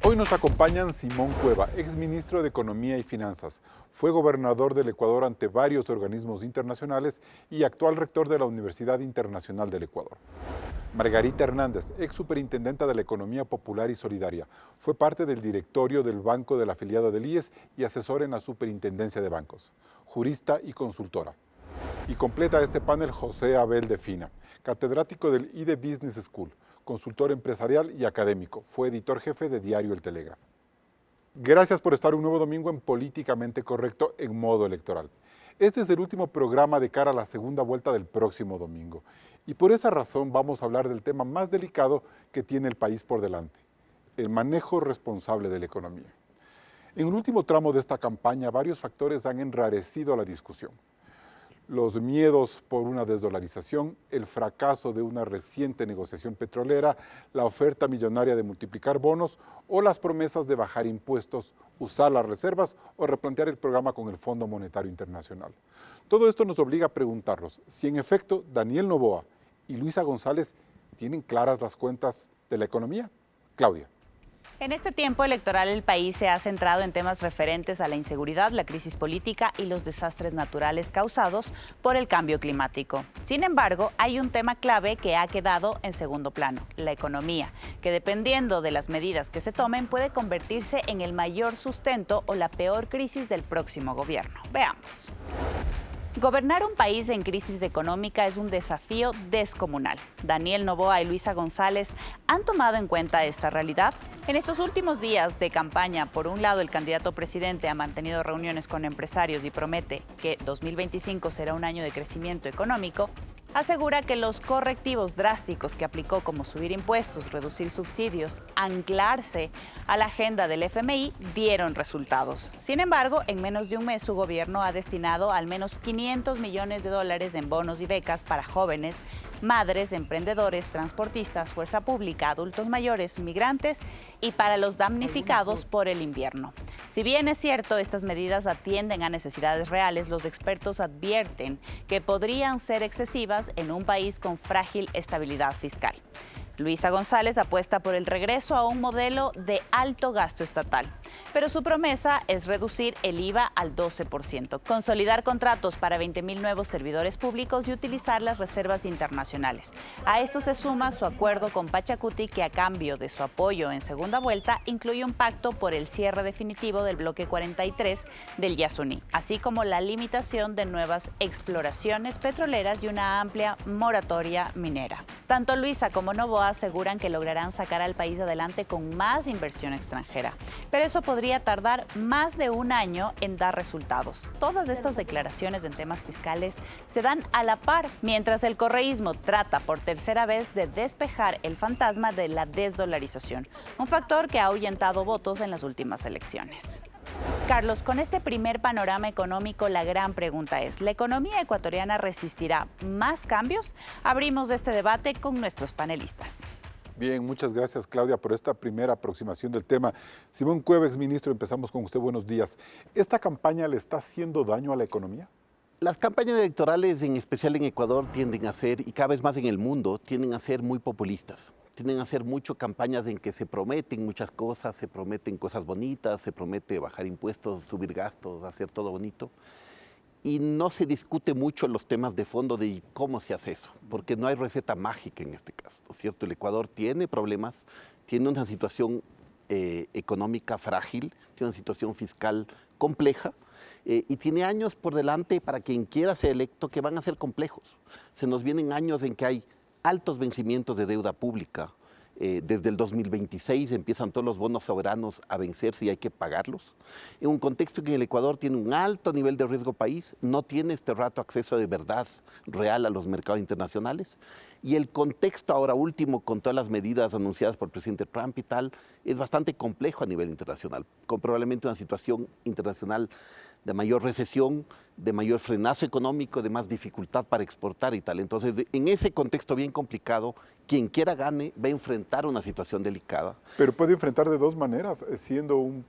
Hoy nos acompañan Simón Cueva, exministro de Economía y Finanzas. Fue gobernador del Ecuador ante varios organismos internacionales y actual rector de la Universidad Internacional del Ecuador. Margarita Hernández, ex superintendenta de la Economía Popular y Solidaria. Fue parte del directorio del Banco del afiliado del IES y asesor en la Superintendencia de Bancos. Jurista y consultora. Y completa este panel José Abel de Fina, catedrático del IDE Business School, consultor empresarial y académico. Fue editor jefe de Diario El Telégrafo. Gracias por estar un nuevo domingo en Políticamente Correcto en modo electoral. Este es el último programa de cara a la segunda vuelta del próximo domingo. Y por esa razón vamos a hablar del tema más delicado que tiene el país por delante, el manejo responsable de la economía. En el último tramo de esta campaña, varios factores han enrarecido la discusión. Los miedos por una desdolarización, el fracaso de una reciente negociación petrolera, la oferta millonaria de multiplicar bonos o las promesas de bajar impuestos, usar las reservas o replantear el programa con el Fondo Monetario Internacional. Todo esto nos obliga a preguntarnos si en efecto Daniel Noboa y Luisa González tienen claras las cuentas de la economía. Claudia. En este tiempo electoral el país se ha centrado en temas referentes a la inseguridad, la crisis política y los desastres naturales causados por el cambio climático. Sin embargo, hay un tema clave que ha quedado en segundo plano, la economía, que dependiendo de las medidas que se tomen puede convertirse en el mayor sustento o la peor crisis del próximo gobierno. Veamos. Gobernar un país en crisis económica es un desafío descomunal. Daniel Noboa y Luisa González han tomado en cuenta esta realidad. En estos últimos días de campaña, por un lado, el candidato presidente ha mantenido reuniones con empresarios y promete que 2025 será un año de crecimiento económico. Asegura que los correctivos drásticos que aplicó, como subir impuestos, reducir subsidios, anclarse a la agenda del FMI, dieron resultados. Sin embargo, en menos de un mes su gobierno ha destinado al menos $500 millones en bonos y becas para jóvenes, madres, emprendedores, transportistas, fuerza pública, adultos mayores, migrantes y para los damnificados por el invierno. Si bien es cierto, estas medidas atienden a necesidades reales, los expertos advierten que podrían ser excesivas en un país con frágil estabilidad fiscal. Luisa González apuesta por el regreso a un modelo de alto gasto estatal, pero su promesa es reducir el IVA al 12%, consolidar contratos para 20,000 nuevos servidores públicos y utilizar las reservas internacionales. A esto se suma su acuerdo con Pachacuti, que a cambio de su apoyo en segunda vuelta incluye un pacto por el cierre definitivo del bloque 43 del Yasuní, así como la limitación de nuevas exploraciones petroleras y una amplia moratoria minera. Tanto Luisa como Noboa aseguran que lograrán sacar al país adelante con más inversión extranjera, pero eso podría tardar más de un año en dar resultados. Todas estas declaraciones en temas fiscales se dan a la par, mientras el correísmo trata por tercera vez de despejar el fantasma de la desdolarización, un factor que ha ahuyentado votos en las últimas elecciones. Carlos, con este primer panorama económico, la gran pregunta es, ¿la economía ecuatoriana resistirá más cambios? Abrimos este debate con nuestros panelistas. Bien, muchas gracias, Claudia, por esta primera aproximación del tema. Simón Cueva, exministro, empezamos con usted. Buenos días. ¿Esta campaña le está haciendo daño a la economía? Las campañas electorales, en especial en Ecuador, tienden a ser, y cada vez más en el mundo, tienden a ser muy populistas. Tienden a ser mucho campañas en que se prometen muchas cosas, se prometen cosas bonitas, se promete bajar impuestos, subir gastos, hacer todo bonito. Y no se discute mucho los temas de fondo de cómo se hace eso, porque no hay receta mágica en este caso, ¿no es cierto? El Ecuador tiene problemas, tiene una situación económica frágil, tiene una situación fiscal compleja, y tiene años por delante para quien quiera ser electo que van a ser complejos. Se nos vienen años en que hay altos vencimientos de deuda pública. Desde el 2026 empiezan todos los bonos soberanos a vencerse y hay que pagarlos. En un contexto que el Ecuador tiene un alto nivel de riesgo país, no tiene este rato acceso de verdad real a los mercados internacionales. Y el contexto ahora último, con todas las medidas anunciadas por el presidente Trump y tal, es bastante complejo a nivel internacional, con probablemente una situación internacional de mayor recesión, de mayor frenazo económico, de más dificultad para exportar y tal. Entonces, en ese contexto bien complicado, quien quiera gane va a enfrentar una situación delicada. Pero puede enfrentar de dos maneras, siendo un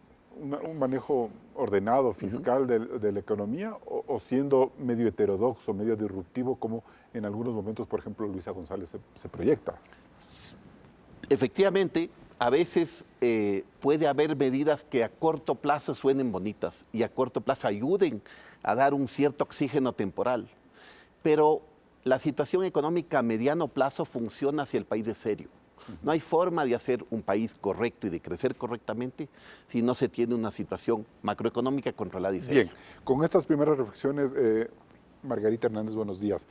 manejo ordenado, fiscal de la economía, o siendo medio heterodoxo, medio disruptivo, como en algunos momentos, por ejemplo, Luisa González se proyecta. Efectivamente, a veces puede haber medidas que a corto plazo suenen bonitas y a corto plazo ayuden a dar un cierto oxígeno temporal. Pero la situación económica a mediano plazo funciona si el país es serio. No hay forma de hacer un país correcto y de crecer correctamente si no se tiene una situación macroeconómica controlada y seria. Bien, con estas primeras reflexiones, Margarita Hernández, buenos días.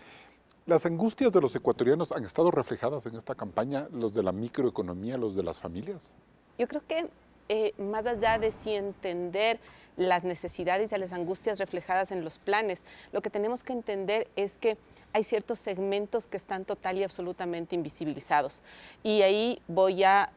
¿Las angustias de los ecuatorianos han estado reflejadas en esta campaña, los de la microeconomía, los de las familias? Yo creo que más allá de sí entender las necesidades y las angustias reflejadas en los planes, lo que tenemos que entender es que hay ciertos segmentos que están total y absolutamente invisibilizados. Y ahí voy a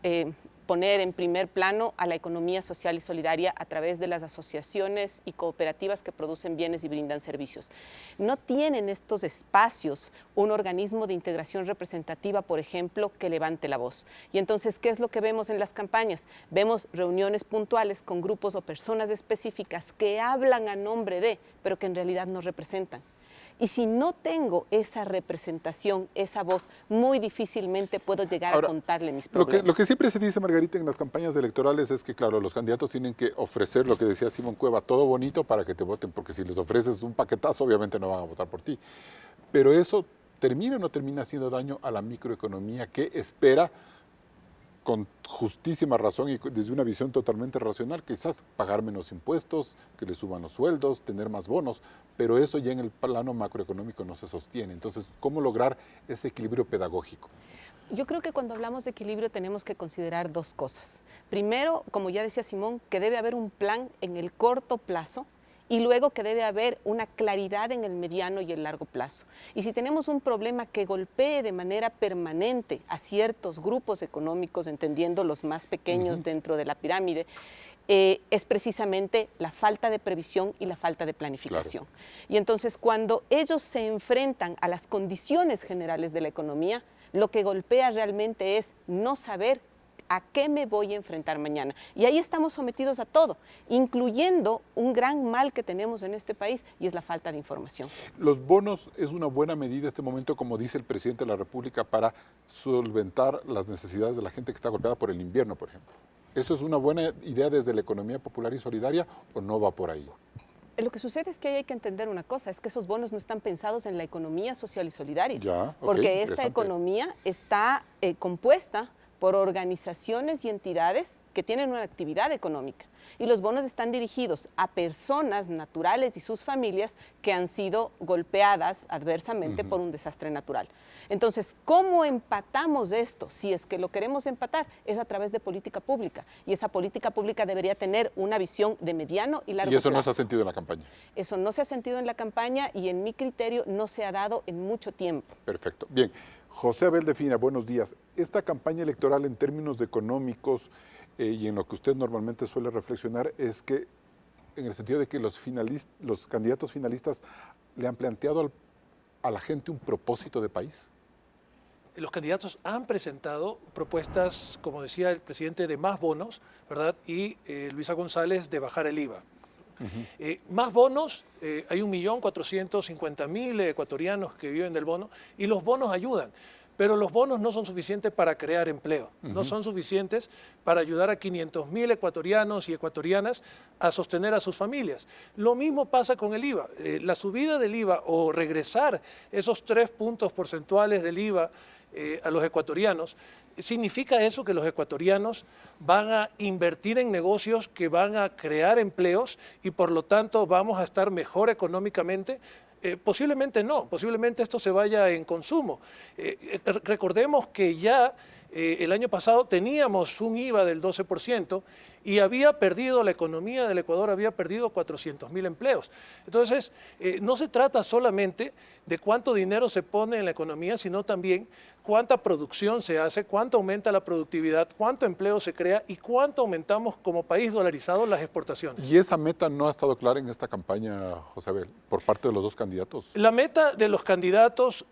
poner en primer plano a la economía social y solidaria a través de las asociaciones y cooperativas que producen bienes y brindan servicios. No tienen estos espacios un organismo de integración representativa, por ejemplo, que levante la voz. Y entonces, ¿qué es lo que vemos en las campañas? Vemos reuniones puntuales con grupos o personas específicas que hablan a nombre de, pero que en realidad no representan. Y si no tengo esa representación, esa voz, muy difícilmente puedo llegar a contarle mis problemas. Lo que siempre se dice, Margarita, en las campañas electorales es que, claro, los candidatos tienen que ofrecer, lo que decía Simón Cueva, todo bonito para que te voten, porque si les ofreces un paquetazo, obviamente no van a votar por ti. Pero eso termina o no termina haciendo daño a la microeconomía que espera, con justísima razón y desde una visión totalmente racional, quizás pagar menos impuestos, que le suban los sueldos, tener más bonos, pero eso ya en el plano macroeconómico no se sostiene. Entonces, ¿cómo lograr ese equilibrio pedagógico? Yo creo que cuando hablamos de equilibrio tenemos que considerar dos cosas. Primero, como ya decía Simón, que debe haber un plan en el corto plazo, y luego que debe haber una claridad en el mediano y el largo plazo. Y si tenemos un problema que golpee de manera permanente a ciertos grupos económicos, entendiendo los más pequeños dentro de la pirámide, es precisamente la falta de previsión y la falta de planificación. Claro. Y entonces cuando ellos se enfrentan a las condiciones generales de la economía, lo que golpea realmente es no saber ¿a qué me voy a enfrentar mañana? Y ahí estamos sometidos a todo, incluyendo un gran mal que tenemos en este país y es la falta de información. Los bonos es una buena medida en este momento, como dice el presidente de la República, para solventar las necesidades de la gente que está golpeada por el invierno, por ejemplo. ¿Eso es una buena idea desde la economía popular y solidaria o no va por ahí? Lo que sucede es que hay que entender una cosa, es que esos bonos no están pensados en la economía social y solidaria, porque esta economía está compuesta por organizaciones y entidades que tienen una actividad económica. Y los bonos están dirigidos a personas naturales y sus familias que han sido golpeadas adversamente por un desastre natural. Entonces, ¿cómo empatamos esto? Si es que lo queremos empatar, es a través de política pública. Y esa política pública debería tener una visión de mediano y largo plazo. ¿Y eso no se ha sentido en la campaña? Eso no se ha sentido en la campaña y en mi criterio no se ha dado en mucho tiempo. Perfecto. Bien. José Abel de Fina, buenos días. Esta campaña electoral en términos económicos y en lo que usted normalmente suele reflexionar es que en el sentido de que los candidatos finalistas le han planteado a la gente un propósito de país. Los candidatos han presentado propuestas, como decía el presidente, de más bonos, ¿verdad? Y Luisa González de bajar el IVA. Más bonos, hay 1.450.000 ecuatorianos que viven del bono y los bonos ayudan, pero los bonos no son suficientes para crear empleo, no son suficientes para ayudar a 500.000 ecuatorianos y ecuatorianas a sostener a sus familias. Lo mismo pasa con el IVA. La subida del IVA o regresar esos 3 puntos porcentuales del IVA a los ecuatorianos, ¿significa eso que los ecuatorianos van a invertir en negocios que van a crear empleos y por lo tanto vamos a estar mejor económicamente? Posiblemente no, posiblemente esto se vaya en consumo. Recordemos que ya el año pasado teníamos un IVA del 12% y había perdido, la economía del Ecuador había perdido 400.000 empleos. Entonces, no se trata solamente de cuánto dinero se pone en la economía, sino también cuánta producción se hace, cuánto aumenta la productividad, cuánto empleo se crea y cuánto aumentamos como país dolarizado las exportaciones. ¿Y esa meta no ha estado clara en esta campaña, José Abel, por parte de los dos candidatos? La meta de los candidatos,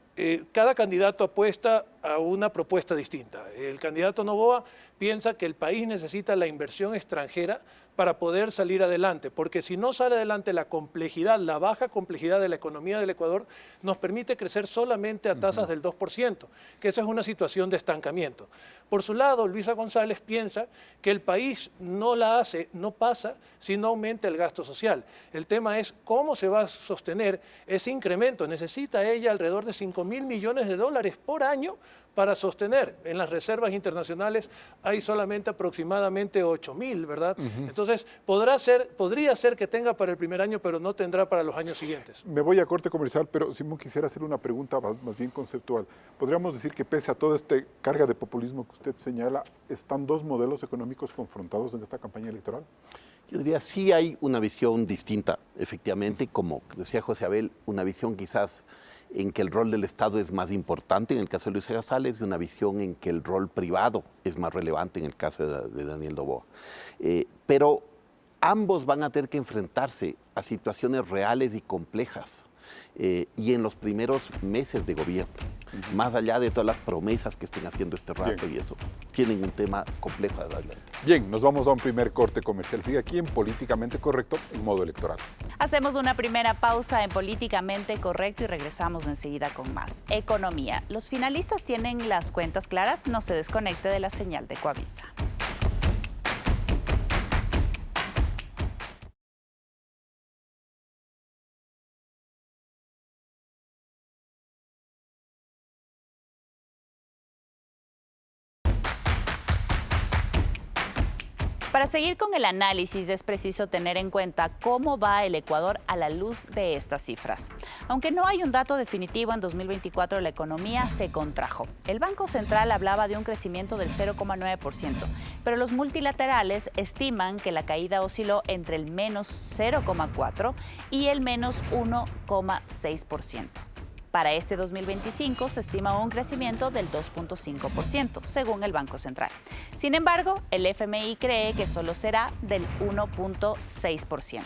cada candidato apuesta a una propuesta distinta. El candidato Noboa piensa que el país necesita la inversión extranjera para poder salir adelante, porque si no sale adelante la complejidad, la baja complejidad de la economía del Ecuador nos permite crecer solamente a tasas del 2%, que esa es una situación de estancamiento. Por su lado, Luisa González piensa que el país no pasa si no aumenta el gasto social. El tema es cómo se va a sostener ese incremento. Necesita ella alrededor de 5.000 millones de dólares por año para sostener. En las reservas internacionales hay solamente aproximadamente 8.000, ¿verdad? Entonces, podría ser que tenga para el primer año, pero no tendrá para los años siguientes. Me voy a corte comercial, pero Simón, quisiera hacer una pregunta más bien conceptual. ¿Podríamos decir que pese a toda esta carga de populismo que usted señala, están dos modelos económicos confrontados en esta campaña electoral? Yo diría, sí hay una visión distinta, efectivamente, como decía José Abel, una visión quizás en que el rol del Estado es más importante en el caso de Luisa González y una visión en que el rol privado es más relevante en el caso de Daniel Noboa. Pero ambos van a tener que enfrentarse a situaciones reales y complejas y en los primeros meses de gobierno, más allá de todas las promesas que estén haciendo este rato y eso, tienen un tema complejo adelante. Bien, nos vamos a un primer corte comercial. Sigue aquí en Políticamente Correcto en modo electoral. Hacemos una primera pausa en Políticamente Correcto y regresamos enseguida con más. Economía. ¿Los finalistas tienen las cuentas claras? No se desconecte de la señal de Coavisa. Para seguir con el análisis es preciso tener en cuenta cómo va el Ecuador a la luz de estas cifras. Aunque no hay un dato definitivo, en 2024 la economía se contrajo. El Banco Central hablaba de un crecimiento del 0,9%, pero los multilaterales estiman que la caída osciló entre el menos 0,4% y el menos 1,6%. Para este 2025 se estima un crecimiento del 2,5%, según el Banco Central. Sin embargo, el FMI cree que solo será del 1,6%.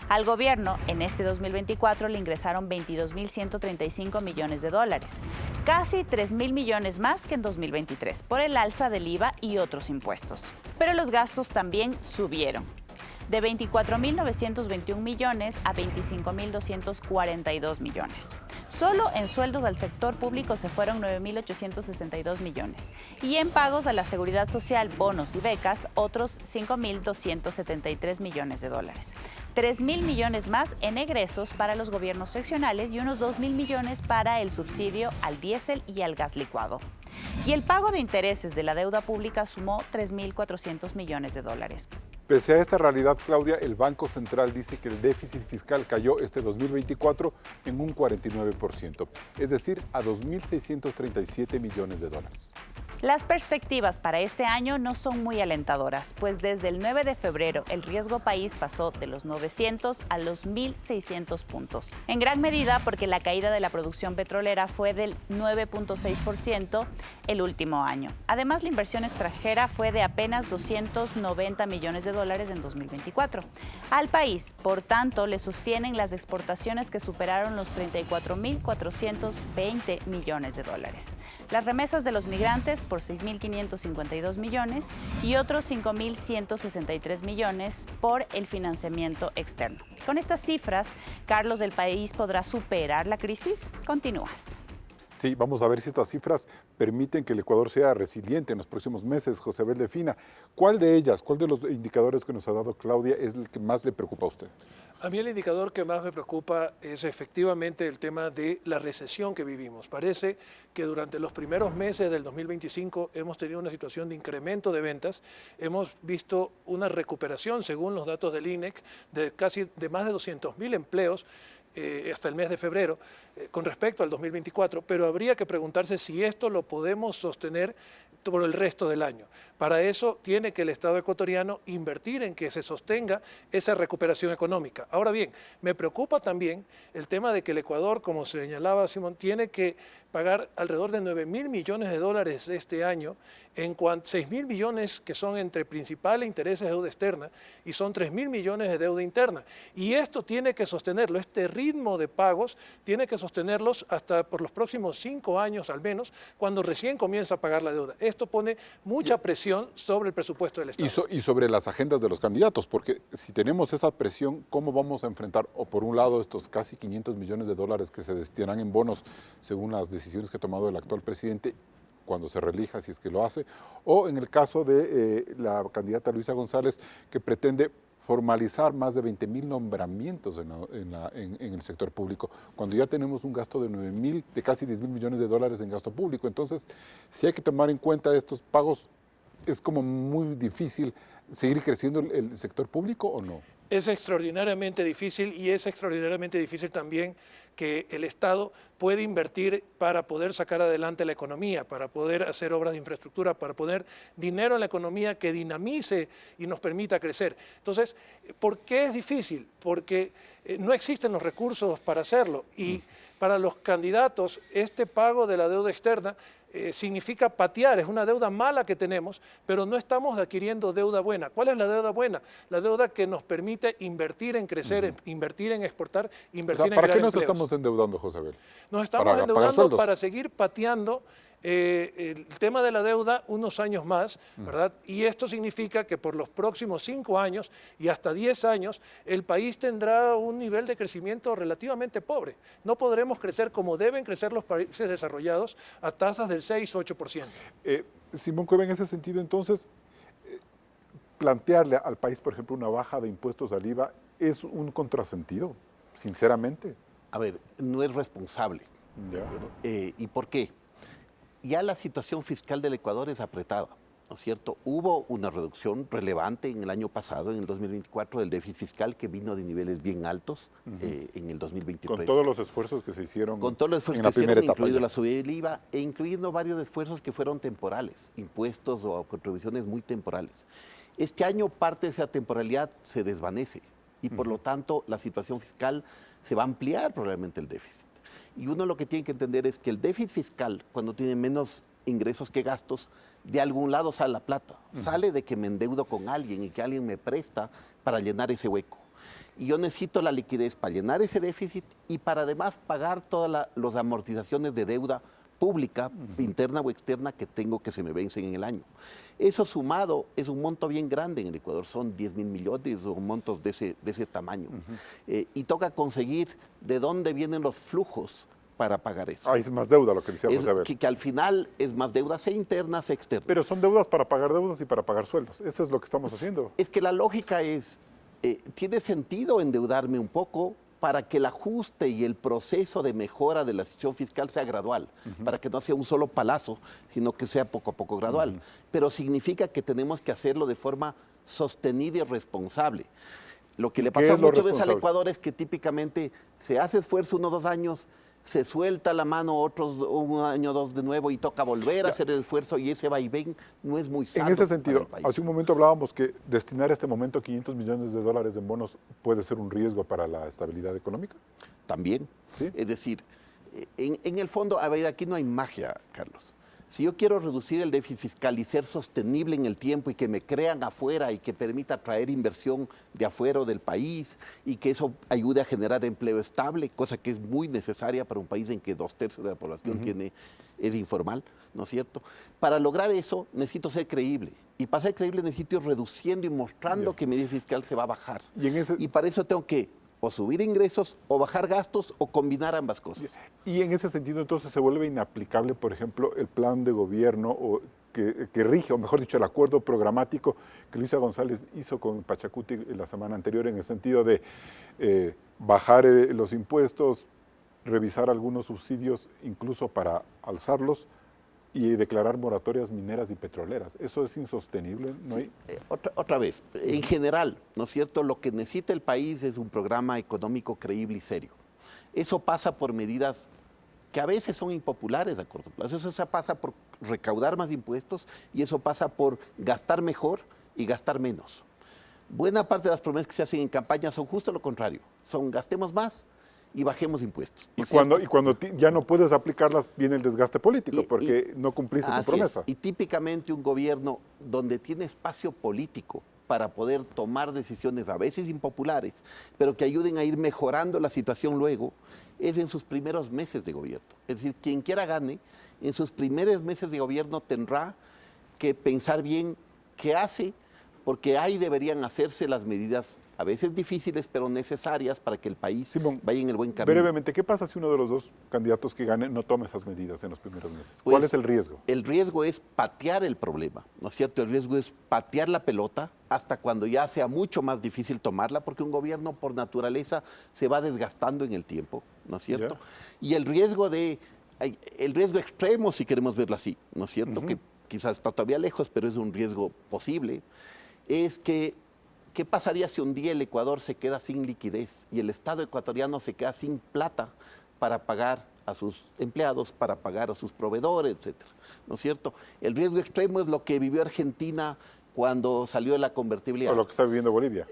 Al gobierno, en este 2024 le ingresaron 22.135 millones de dólares, casi 3.000 millones más que en 2023, por el alza del IVA y otros impuestos. Pero los gastos también subieron, de 24.921 millones a 25.242 millones. Solo en sueldos al sector público se fueron 9.862 millones y en pagos a la seguridad social, bonos y becas, otros 5.273 millones de dólares. 3.000 millones más en egresos para los gobiernos seccionales y unos 2.000 millones para el subsidio al diésel y al gas licuado. Y el pago de intereses de la deuda pública sumó 3.400 millones de dólares. Pese a esta realidad, Claudia, el Banco Central dice que el déficit fiscal cayó este 2024 en un 49%, es decir, a 2.637 millones de dólares. Las perspectivas para este año no son muy alentadoras, pues desde el 9 de febrero el riesgo país pasó de los 900 a los 1.600 puntos. En gran medida porque la caída de la producción petrolera fue del 9,6% el último año. Además, la inversión extranjera fue de apenas 290 millones de dólares en 2024. Al país, por tanto, le sostienen las exportaciones que superaron los 34.420 millones de dólares. Las remesas de los migrantes por 6.552 millones y otros 5.163 millones por el financiamiento externo. Con estas cifras, Carlos, ¿el país podrá superar la crisis? Continúas. Sí, vamos a ver si estas cifras permiten que el Ecuador sea resiliente en los próximos meses. José Abel Delfina, ¿cuál de los indicadores que nos ha dado Claudia es el que más le preocupa a usted? A mí el indicador que más me preocupa es efectivamente el tema de la recesión que vivimos. Parece que durante los primeros meses del 2025 hemos tenido una situación de incremento de ventas. Hemos visto una recuperación, según los datos del INEC, de más de 200.000 empleos hasta el mes de febrero con respecto al 2024, pero habría que preguntarse si esto lo podemos sostener por el resto del año. Para eso tiene que el Estado ecuatoriano invertir en que se sostenga esa recuperación económica. Ahora bien, me preocupa también el tema de que el Ecuador, como señalaba Simón, tiene que pagar alrededor de 9.000 millones de dólares este año, en cuanto 6.000 millones que son entre principal e intereses de deuda externa y son 3.000 millones de deuda interna. Y esto tiene que sostenerlo, este ritmo de pagos tiene que sostenerlos hasta por los próximos 5 años al menos, cuando recién comienza a pagar la deuda. Esto pone mucha presión sobre el presupuesto del Estado. Y sobre las agendas de los candidatos, porque si tenemos esa presión, ¿cómo vamos a enfrentar, o por un lado, estos casi 500 millones de dólares que se destinarán en bonos según las decisiones que ha tomado el actual presidente, cuando se reelija, si es que lo hace, o en el caso de la candidata Luisa González, que pretende formalizar más de 20,000 nombramientos en el sector público, cuando ya tenemos un gasto de casi 10,000 millones de dólares en gasto público. Entonces, si hay que tomar en cuenta estos pagos, ¿es como muy difícil seguir creciendo el sector público o no? Es extraordinariamente difícil, y es extraordinariamente difícil también que el Estado pueda invertir para poder sacar adelante la economía, para poder hacer obras de infraestructura, para poner dinero en la economía que dinamice y nos permita crecer. Entonces, ¿por qué es difícil? Porque no existen los recursos para hacerlo, y para los candidatos este pago de la deuda externa significa patear, es una deuda mala que tenemos, pero no estamos adquiriendo deuda buena. ¿Cuál es la deuda buena? La deuda que nos permite invertir en crecer, invertir en exportar, invertir en crear ¿Para qué nos empleos. estamos endeudando, José Abel? Nos estamos endeudando para seguir pateando el tema de la deuda unos años más, ¿verdad? Y esto significa que por los próximos 5 años y hasta 10 años, el país tendrá un nivel de crecimiento relativamente pobre. No podremos crecer como deben crecer los países desarrollados, a tasas del 6-8%. Simón Cueva, en ese sentido, entonces, plantearle al país, por ejemplo, una baja de impuestos al IVA es un contrasentido, sinceramente. A ver, no es responsable. Ya. ¿Y por qué? Ya la situación fiscal del Ecuador es apretada, ¿no es cierto? Hubo una reducción relevante en el año pasado, en el 2024, del déficit fiscal, que vino de niveles bien altos en el 2023. Con todos los esfuerzos que se hicieron Con todos los esfuerzos en la que se primera hicieron, etapa. incluido la subida del IVA, e incluyendo varios esfuerzos que fueron temporales, impuestos o contribuciones muy temporales. Este año parte de esa temporalidad se desvanece y por lo tanto la situación fiscal se va a ampliar probablemente el déficit. Y uno lo que tiene que entender es que el déficit fiscal, cuando tiene menos ingresos que gastos, de algún lado sale la plata. Sale de que me endeudo con alguien y que alguien me presta para llenar ese hueco. Y yo necesito la liquidez para llenar ese déficit y para además pagar todas las amortizaciones de deuda pública, interna o externa, que tengo, que se me vencen en el año. Eso sumado es un monto bien grande en el Ecuador, son 10,000 millones o montos de ese tamaño. Y toca conseguir de dónde vienen los flujos para pagar eso. Ah, es más deuda lo que decía José Abel. Que al final es más deuda, sea interna, sea externa. Pero son deudas para pagar deudas y para pagar sueldos. Eso es lo que estamos haciendo. Es que la lógica es, tiene sentido endeudarme un poco para que el ajuste y el proceso de mejora de la situación fiscal sea gradual, para que no sea un solo palazo, sino que sea poco a poco gradual. Pero significa que tenemos que hacerlo de forma sostenida y responsable. Lo que le pasa muchas veces al Ecuador es que típicamente se hace esfuerzo 1 o 2 años, se suelta la mano otros 1 año o 2 de nuevo y toca volver a hacer el esfuerzo, y ese vaivén no es muy sano. En ese sentido, para el país. hace un momento hablábamos que destinar a este momento 500 millones de dólares en bonos puede ser un riesgo para la estabilidad económica. También. ¿Sí? Es decir, en el fondo, a ver, aquí no hay magia, Carlos. Si yo quiero reducir el déficit fiscal y ser sostenible en el tiempo y que me crean afuera y que permita traer inversión de afuera o del país y que eso ayude a generar empleo estable, cosa que es muy necesaria para un país en que 2/3 de la población es informal, ¿no es cierto? Para lograr eso necesito ser creíble. Y para ser creíble necesito ir reduciendo y mostrando que mi déficit fiscal se va a bajar. Y para eso tengo que o subir ingresos, o bajar gastos, o combinar ambas cosas. Y en ese sentido, entonces, se vuelve inaplicable, por ejemplo, el plan de gobierno que rige, o mejor dicho, el acuerdo programático que Luisa González hizo con Pachacuti la semana anterior, en el sentido de bajar los impuestos, revisar algunos subsidios, incluso para alzarlos, y declarar moratorias mineras y petroleras. ¿Eso es insostenible? ¿No hay? Otra vez, en general, ¿no es cierto? Lo que necesita el país es un programa económico creíble y serio. Eso pasa por medidas que a veces son impopulares a corto plazo. Eso pasa por recaudar más impuestos y eso pasa por gastar mejor y gastar menos. Buena parte de las promesas que se hacen en campaña son justo lo contrario. Son gastemos más y bajemos impuestos. ¿No? Y cuando ya no puedes aplicarlas, viene el desgaste político, porque no cumpliste tu promesa. Y típicamente un gobierno donde tiene espacio político para poder tomar decisiones a veces impopulares, pero que ayuden a ir mejorando la situación luego, es en sus primeros meses de gobierno. Es decir, quien quiera gane, en sus primeros meses de gobierno tendrá que pensar bien qué hace porque ahí deberían hacerse las medidas, a veces difíciles, pero necesarias para que el país Simón, vaya en el buen camino. brevemente, ¿qué pasa si uno de los dos candidatos que gane no toma esas medidas en los primeros meses? ¿Cuál Pues, es el riesgo? El riesgo es patear el problema, ¿no es cierto? El riesgo es patear la pelota hasta cuando ya sea mucho más difícil tomarla, porque un gobierno por naturaleza se va desgastando en el tiempo, ¿no es cierto? Y el riesgo extremo, si queremos verlo así, ¿no es cierto? Que quizás está todavía lejos, pero es un riesgo posible, es que ¿qué pasaría si un día el Ecuador se queda sin liquidez y el Estado ecuatoriano se queda sin plata para pagar a sus empleados, para pagar a sus proveedores, etcétera? ¿No es cierto? El riesgo extremo es lo que vivió Argentina cuando salió de la convertibilidad. O lo que está viviendo Bolivia.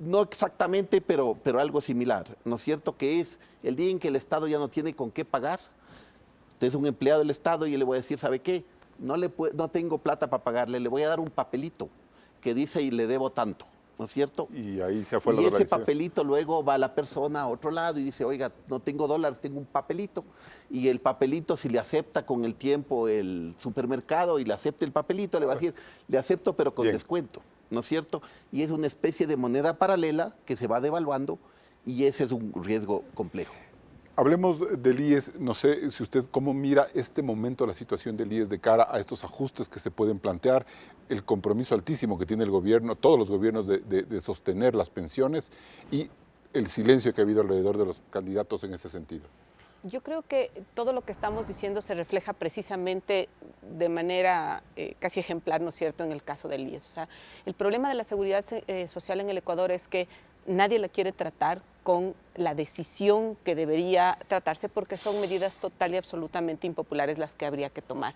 No exactamente, pero algo similar, ¿no es cierto? Que es el día en que el Estado ya no tiene con qué pagar. Usted es un empleado del Estado y yo le voy a decir, ¿sabe qué? No tengo plata para pagarle, le voy a dar un papelito que dice y le debo tanto, ¿no es cierto? Y ahí se fue la Y ese dolarización. papelito luego va a la persona a otro lado y dice, oiga, no tengo dólares, tengo un papelito. Y el papelito, si le acepta con el tiempo el supermercado y le acepta el papelito, le va a decir, le acepto pero con Bien. descuento, ¿no es cierto? Y es una especie de moneda paralela que se va devaluando y ese es un riesgo complejo. Hablemos del IES. No sé si usted cómo mira este momento la situación del IES de cara a estos ajustes que se pueden plantear, el compromiso altísimo que tiene el gobierno, todos los gobiernos de sostener las pensiones y el silencio que ha habido alrededor de los candidatos en ese sentido. Yo creo que todo lo que estamos diciendo se refleja precisamente de manera casi ejemplar, ¿no es cierto?, en el caso del IES. O sea, el problema de la seguridad social en el Ecuador es que nadie la quiere tratar con la decisión que debería tratarse porque son medidas total y absolutamente impopulares las que habría que tomar.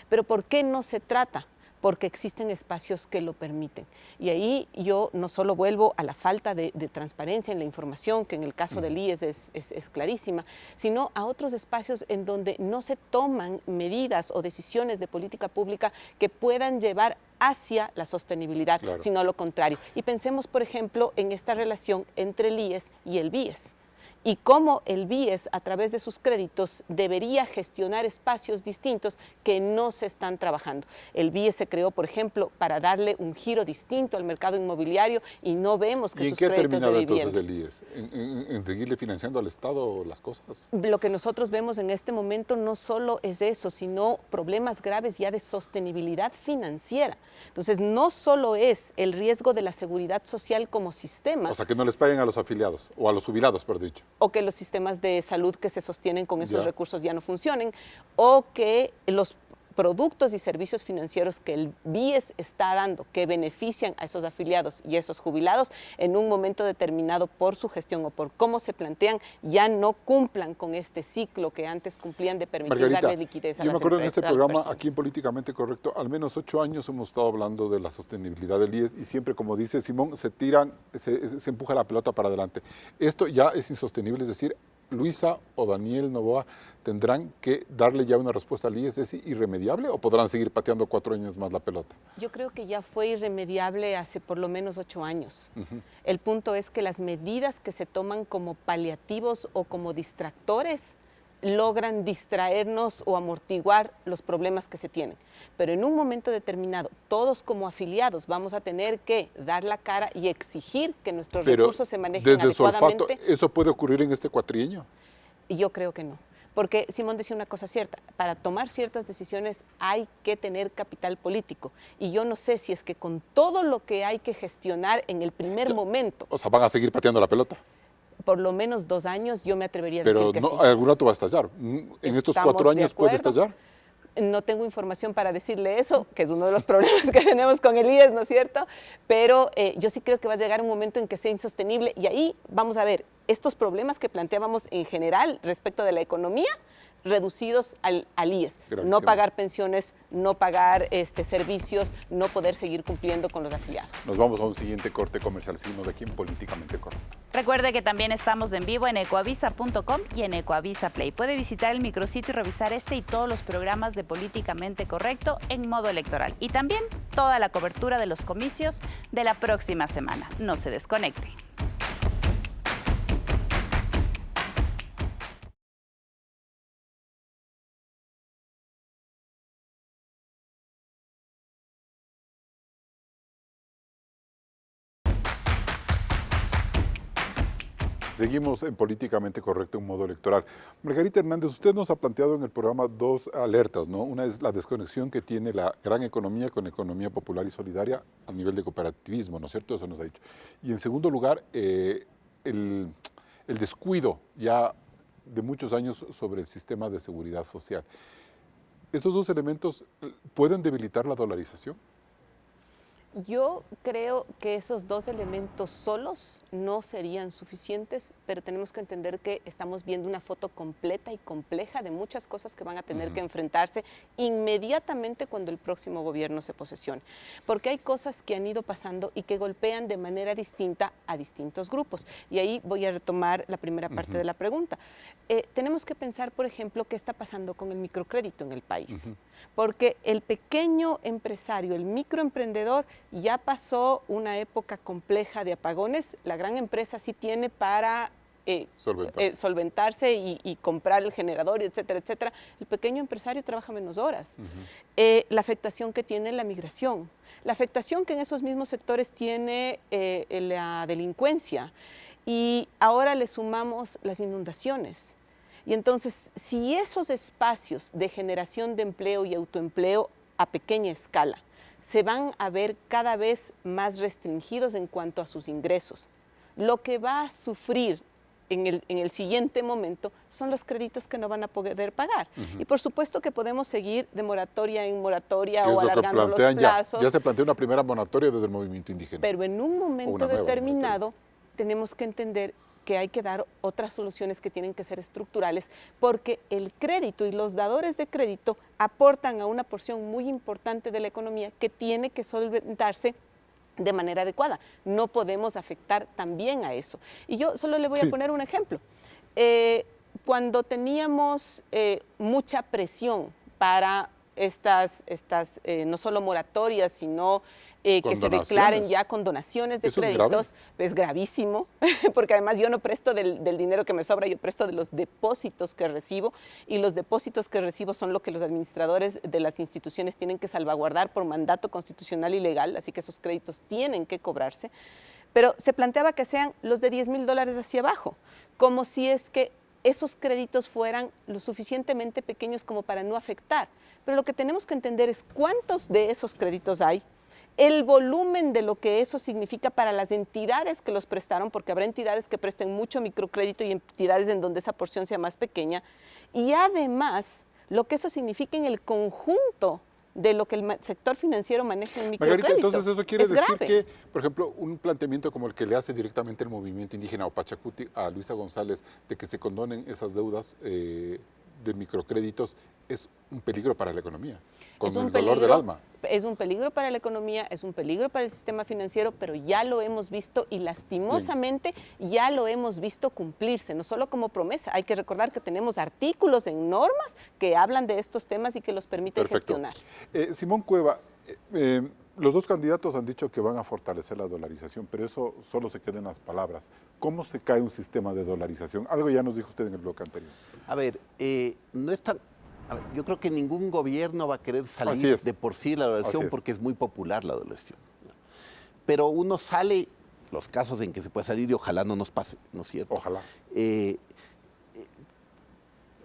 Pero ¿por qué no se trata? Porque existen espacios que lo permiten. Y ahí yo no solo vuelvo a la falta de transparencia en la información, que en el caso del IES es clarísima, sino a otros espacios en donde no se toman medidas o decisiones de política pública que puedan llevar hacia la sostenibilidad, Claro. sino a lo contrario. Y pensemos, por ejemplo, en esta relación entre el IES y el BIES. Y cómo el BIES, a través de sus créditos, debería gestionar espacios distintos que no se están trabajando. El BIES se creó, por ejemplo, para darle un giro distinto al mercado inmobiliario y no vemos que ¿Y en sus qué ha créditos terminado de vivienda. entonces el IES? ¿En seguirle financiando al Estado las cosas? Lo que nosotros vemos en este momento no solo es eso, sino problemas graves ya de sostenibilidad financiera. Entonces, no solo es el riesgo de la seguridad social como sistema. O sea, que no les paguen a los afiliados, o a los jubilados, por dicho. O que los sistemas de salud que se sostienen con esos Ya. recursos ya no funcionen, o que los productos y servicios financieros que el BIES está dando, que benefician a esos afiliados y a esos jubilados, en un momento determinado por su gestión o por cómo se plantean, ya no cumplan con este ciclo que antes cumplían de permitir Margarita, darle liquidez a yo las me acuerdo en empresas, este a las programa, personas. aquí en Políticamente Correcto, al menos 8 años hemos estado hablando de la sostenibilidad del IES y siempre, como dice Simón, se empuja la pelota para adelante. Esto ya es insostenible, es decir, Luisa o Daniel Noboa tendrán que darle ya una respuesta al IES. ¿Es irremediable o podrán seguir pateando 4 años más la pelota? Yo creo que ya fue irremediable hace por lo menos 8 años. El punto es que las medidas que se toman como paliativos o como distractores logran distraernos o amortiguar los problemas que se tienen. Pero en un momento determinado, todos como afiliados vamos a tener que dar la cara y exigir que nuestros recursos se manejen desde su olfato, adecuadamente. ¿eso puede ocurrir en este cuatrienio? Y yo creo que no. Porque Simón decía una cosa cierta, para tomar ciertas decisiones hay que tener capital político. Y yo no sé si es que con todo lo que hay que gestionar en el primer momento, O sea, van a seguir pateando la pelota. por lo menos 2 años, yo me atrevería a Pero decir que no, sí. algún rato va a estallar. ¿En estos Estamos 4 de años puede acuerdo. estallar? No tengo información para decirle eso, que es uno de los problemas que tenemos con el IES, ¿no es cierto? Pero yo sí creo que va a llegar un momento en que sea insostenible y ahí vamos a ver estos problemas que planteábamos en general respecto de la economía reducidos al IES. Gravísimo. No pagar pensiones, no pagar servicios, no poder seguir cumpliendo con los afiliados. Nos vamos a un siguiente corte comercial. Seguimos aquí en Políticamente Correcto. Recuerde que también estamos en vivo en ecoavisa.com y en Ecoavisa Play. Puede visitar el micrositio y revisar este y todos los programas de Políticamente Correcto en modo electoral. Y también toda la cobertura de los comicios de la próxima semana. No se desconecte. Seguimos en Políticamente Correcto en modo electoral. Margarita Hernández, usted nos ha planteado en el programa dos alertas, ¿no? Una es la desconexión que tiene la gran economía con la economía popular y solidaria a nivel de cooperativismo, ¿no es cierto? Eso nos ha dicho. Y en segundo lugar, el descuido ya de muchos años sobre el sistema de seguridad social. ¿Estos dos elementos pueden debilitar la dolarización? Yo creo que esos dos elementos solos no serían suficientes, pero tenemos que entender que estamos viendo una foto completa y compleja de muchas cosas que van a tener que enfrentarse inmediatamente cuando el próximo gobierno se posesione. Porque hay cosas que han ido pasando y que golpean de manera distinta a distintos grupos. Y ahí voy a retomar la primera parte de la pregunta. Tenemos que pensar, por ejemplo, qué está pasando con el microcrédito en el país. Porque el pequeño empresario, el microemprendedor, ya pasó una época compleja de apagones. La gran empresa sí tiene para solventarse y comprar el generador, etcétera, etcétera. El pequeño empresario trabaja menos horas. La afectación que tiene la migración, la afectación que en esos mismos sectores tiene la delincuencia, y ahora le sumamos las inundaciones. Y entonces, si esos espacios de generación de empleo y autoempleo a pequeña escala se van a ver cada vez más restringidos en cuanto a sus ingresos, lo que va a sufrir en el siguiente momento son los créditos que no van a poder pagar. Y por supuesto que podemos seguir de moratoria en moratoria o alargando los plazos. Ya se plantea una primera moratoria desde el movimiento indígena. Pero en un momento determinado tenemos que entender que hay que dar otras soluciones que tienen que ser estructurales, porque el crédito y los dadores de crédito aportan a una porción muy importante de la economía que tiene que solventarse de manera adecuada. No podemos afectar también a eso. Y yo solo le voy a poner un ejemplo. Cuando teníamos mucha presión para estas no solo moratorias, sino que se declaren ya con donaciones de créditos, es gravísimo, porque además yo no presto del dinero que me sobra, yo presto de los depósitos que recibo, y los depósitos que recibo son lo que los administradores de las instituciones tienen que salvaguardar por mandato constitucional y legal, así que esos créditos tienen que cobrarse. Pero se planteaba que sean los de $10,000 hacia abajo, como si es que esos créditos fueran lo suficientemente pequeños como para no afectar. Pero lo que tenemos que entender es cuántos de esos créditos hay, el volumen de lo que eso significa para las entidades que los prestaron, porque habrá entidades que presten mucho microcrédito y entidades en donde esa porción sea más pequeña, y además lo que eso significa en el conjunto de lo que el sector financiero maneja en microcrédito. Margarita, entonces eso quiere decir que, por ejemplo, un planteamiento como el que le hace directamente el movimiento indígena o Pachacuti a Luisa González de que se condonen esas deudas de microcréditos es un peligro para la economía, con el dolor del alma. Es un peligro para la economía, es un peligro para el sistema financiero, pero ya lo hemos visto y lastimosamente ya lo hemos visto cumplirse, no solo como promesa. Hay que recordar que tenemos artículos en normas que hablan de estos temas y que los permiten gestionar. Simón Cueva, los dos candidatos han dicho que van a fortalecer la dolarización, pero eso solo se queda en las palabras. ¿Cómo se cae un sistema de dolarización? Algo ya nos dijo usted en el bloque anterior. A ver, no es tan... Yo creo que ningún gobierno va a querer salir de por sí la dolarización porque es muy popular la dolarización. Pero uno sale, los casos en que se puede salir y ojalá no nos pase, ¿no es cierto? Ojalá.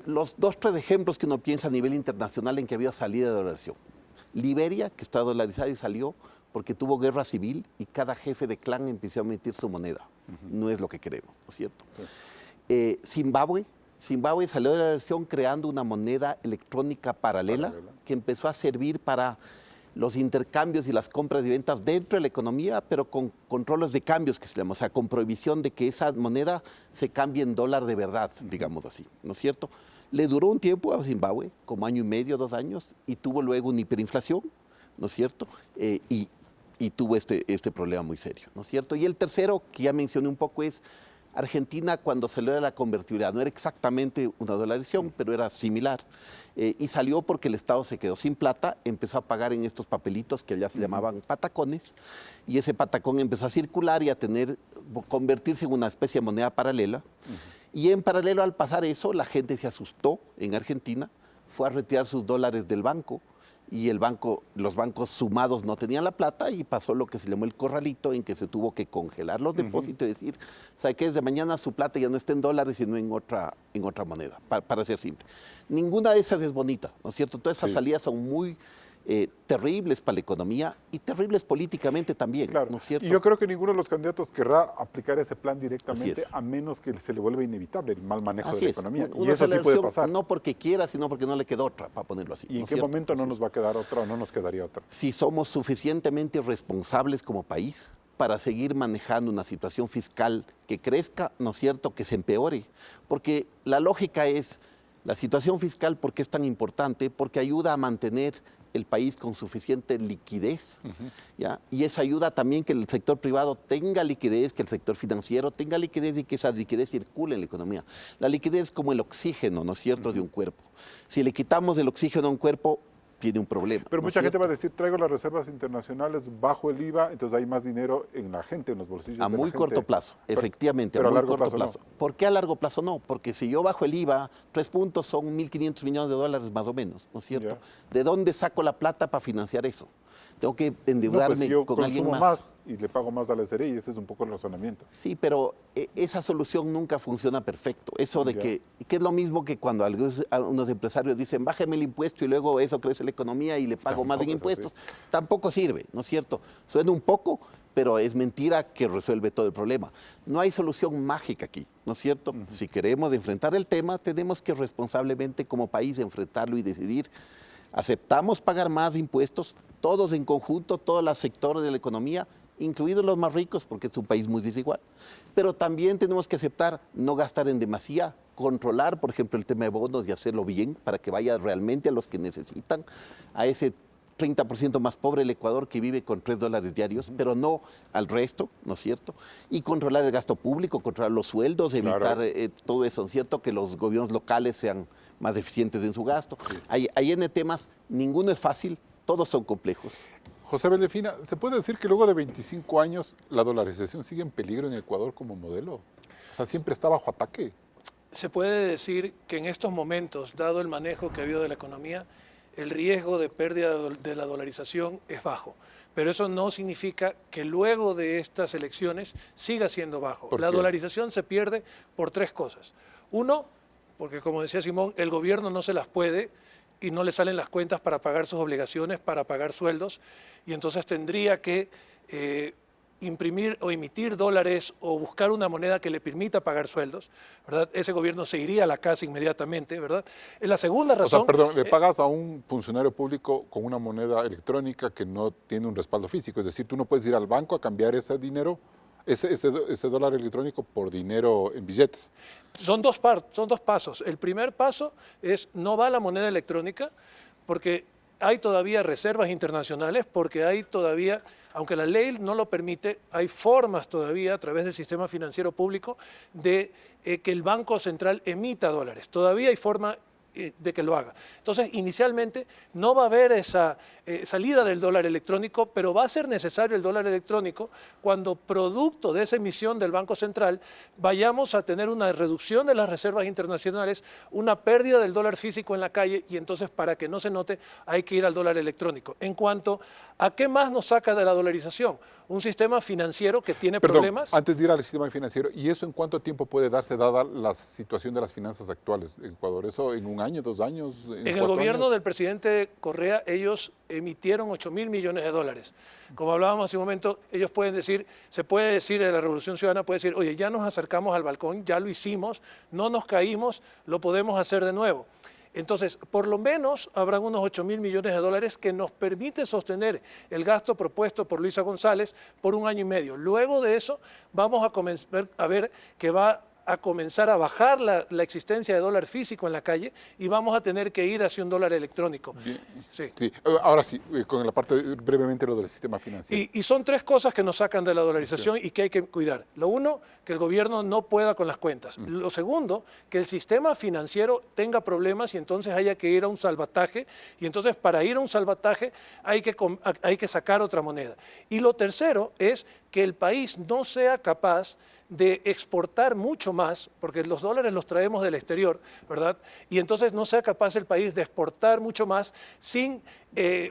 Los 2, 3 ejemplos que uno piensa a nivel internacional en que había salida de dolarización. Liberia, que está dolarizada y salió porque tuvo guerra civil y cada jefe de clan empezó a emitir su moneda. No es lo que queremos, ¿no es cierto? Zimbabue salió de la dolarización creando una moneda electrónica paralela que empezó a servir para los intercambios y las compras y ventas dentro de la economía, pero con controles de cambios que se llaman, o sea, con prohibición de que esa moneda se cambie en dólar de verdad, digamos así, ¿no es cierto? Le duró un tiempo a Zimbabue, como 1 año y medio, 2 años, y tuvo luego una hiperinflación, ¿no es cierto? Y tuvo este problema muy serio, ¿no es cierto? Y el tercero, que ya mencioné un poco, es Argentina cuando salió de la convertibilidad. No era exactamente una dolarización, pero era similar. Y salió porque el Estado se quedó sin plata, empezó a pagar en estos papelitos que allá se llamaban patacones, y ese patacón empezó a circular y a convertirse en una especie de moneda paralela. Y en paralelo al pasar eso, la gente se asustó en Argentina, fue a retirar sus dólares del banco, y los bancos sumados no tenían la plata y pasó lo que se llamó el corralito, en que se tuvo que congelar los depósitos y decir, ¿sabe qué? Desde mañana su plata ya no está en dólares, sino en otra moneda, para ser simple. Ninguna de esas es bonita, ¿no es cierto? Todas esas salidas son muy terribles para la economía y terribles políticamente también, Claro. ¿no es cierto? Y yo creo que ninguno de los candidatos querrá aplicar ese plan directamente, a menos que se le vuelva inevitable el mal manejo de la economía. Y eso sí puede pasar. No porque quiera, sino porque no le queda otra, para ponerlo así. ¿Y en qué momento no nos va a quedar otra o no nos quedaría otra? Si somos suficientemente responsables como país para seguir manejando una situación fiscal que crezca, ¿no es cierto?, que se empeore. Porque la lógica es, la situación fiscal, ¿por qué es tan importante? Porque ayuda a mantener el país con suficiente liquidez, ¿ya? Y eso ayuda también que el sector privado tenga liquidez, que el sector financiero tenga liquidez y que esa liquidez circule en la economía. La liquidez es como el oxígeno, ¿no es cierto?, de un cuerpo. Si le quitamos el oxígeno a un cuerpo, tiene un problema. Pero ¿no mucha es gente cierto? va a decir, traigo las reservas internacionales bajo el IVA, entonces hay más dinero en la gente, en los bolsillos A de la muy gente. corto plazo, efectivamente, pero a a muy largo corto plazo plazo. ¿Por qué a largo plazo no? Porque si yo bajo el IVA, 3 puntos son 1.500 millones de dólares más o menos, ¿no es cierto? Ya. ¿De dónde saco la plata para financiar eso? Tengo que No, endeudarme pues yo con alguien consumo más. y le pago más a la SRE y ese es un poco el razonamiento. Sí, pero esa solución nunca funciona perfecto. Eso de Ya. que es lo mismo que cuando unos empresarios dicen, bájeme el impuesto y luego eso crece la economía y le pago más en Tampoco es impuestos. Tampoco sirve, ¿no es cierto? Suena un poco, pero es mentira que resuelve todo el problema. No hay solución mágica aquí, ¿no es cierto? Si queremos enfrentar el tema, tenemos que responsablemente como país enfrentarlo y decidir, ¿aceptamos pagar más impuestos? Todos en conjunto, todos los sectores de la economía, incluidos los más ricos, porque es un país muy desigual. Pero también tenemos que aceptar no gastar en demasía, controlar, por ejemplo, el tema de bonos y hacerlo bien para que vaya realmente a los que necesitan, a ese 30% más pobre del Ecuador que vive con $3 diarios, pero no al resto, ¿no es cierto? Y controlar el gasto público, controlar los sueldos, evitar todo eso, ¿no es cierto? Que los gobiernos locales sean más eficientes en su gasto. Hay N temas, ninguno es fácil, todos son complejos. José Beldefina, ¿se puede decir que luego de 25 años la dolarización sigue en peligro en Ecuador como modelo? O sea, siempre está bajo ataque. Se puede decir que en estos momentos, dado el manejo que ha habido de la economía, el riesgo de pérdida de la dolarización es bajo. Pero eso no significa que luego de estas elecciones siga siendo bajo. ¿Por La qué? dolarización se pierde por 3 cosas. Uno, porque como decía Simón, el gobierno no se las puede y no le salen las cuentas para pagar sus obligaciones, para pagar sueldos, y entonces tendría que imprimir o emitir dólares o buscar una moneda que le permita pagar sueldos, ¿verdad? Ese gobierno se iría a la casa inmediatamente, ¿verdad? La segunda razón... O sea, perdón, le pagas a un funcionario público con una moneda electrónica que no tiene un respaldo físico. Es decir, tú no puedes ir al banco a cambiar ese dinero, ese dólar electrónico por dinero en billetes. Son dos pasos. El primer paso es no va la moneda electrónica porque hay todavía reservas internacionales, porque hay todavía, aunque la ley no lo permite, hay formas todavía a través del sistema financiero público de que el Banco Central emita dólares. Todavía hay forma de que lo haga. Entonces, inicialmente no va a haber esa salida del dólar electrónico, pero va a ser necesario el dólar electrónico cuando, producto de esa emisión del Banco Central, vayamos a tener una reducción de las reservas internacionales, una pérdida del dólar físico en la calle, y entonces, para que no se note, hay que ir al dólar electrónico. En cuanto a qué más nos saca de la dolarización, un sistema financiero que tiene problemas. Antes de ir al sistema financiero, ¿y eso en cuánto tiempo puede darse dada la situación de las finanzas actuales en Ecuador? ¿Eso en 1 año, 2 años? En el gobierno del presidente Correa, ellos emitieron 8.000 millones de dólares. Como hablábamos hace un momento, ellos pueden decir, se puede decir, la Revolución Ciudadana puede decir, oye, ya nos acercamos al balcón, ya lo hicimos, no nos caímos, lo podemos hacer de nuevo. Entonces, por lo menos habrán unos 8.000 millones de dólares que nos permite sostener el gasto propuesto por Luisa González por 1 año y medio. Luego de eso, vamos a ver que va a comenzar a bajar la existencia de dólar físico en la calle y vamos a tener que ir hacia un dólar electrónico. Sí. Sí. Ahora sí, con la parte, brevemente, lo del sistema financiero. Y son 3 cosas que nos sacan de la dolarización y que hay que cuidar. Lo uno, que el gobierno no pueda con las cuentas. Lo segundo, que el sistema financiero tenga problemas y entonces haya que ir a un salvataje. Y entonces, para ir a un salvataje hay que sacar otra moneda. Y lo tercero es que el país no sea capaz de exportar mucho más, porque los dólares los traemos del exterior, ¿verdad? Y entonces no sea capaz el país de exportar mucho más